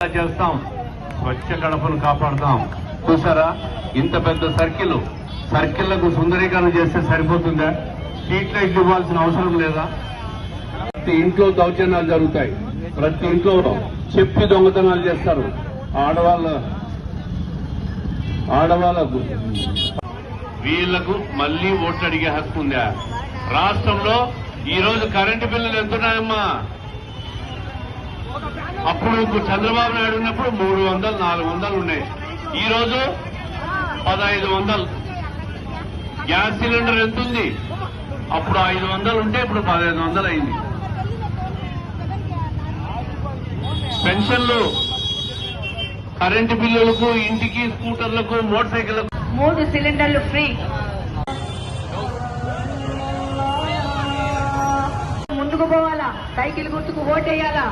చేస్తాం, స్వచ్ఛ గడపను కాపాడుతాం. చూసారా, ఇంత పెద్ద సర్కిళ్లకు సుందరీకరణ చేస్తే సరిపోతుందా? స్ట్రీట్ లైట్లు ఇవ్వాల్సిన అవసరం లేదా? ప్రతి ఇంట్లో దౌర్జన్యాలు జరుగుతాయి, ప్రతి ఇంట్లో చెప్పి దొంగతనాలు చేస్తారు. ఆడవాళ్ళకు వీళ్లకు మళ్లీ ఓట్లు అడిగే హక్కు ఉందా? రాష్ట్రంలో ఈ రోజు కరెంటు బిల్లులు ఎంతున్నాయమ్మా? అప్పుడు చంద్రబాబు నాయుడు ఉన్నప్పుడు 300, 400 ఉన్నాయి. ఈ రోజు 1500. గ్యాస్ సిలిండర్ ఎంత ఉంది? అప్పుడు 500 ఉంటే ఇప్పుడు 1500 అయింది. పెన్షన్లు, కరెంటు బిల్లులకు, ఇంటికి, స్కూటర్లకు, మోటార్ సైకిళ్లకు 3 సిలిండర్లు ఫ్రీ. ముందుకు పోవాలా, సైకిల్ గుర్తుకు ఓటేయాలా.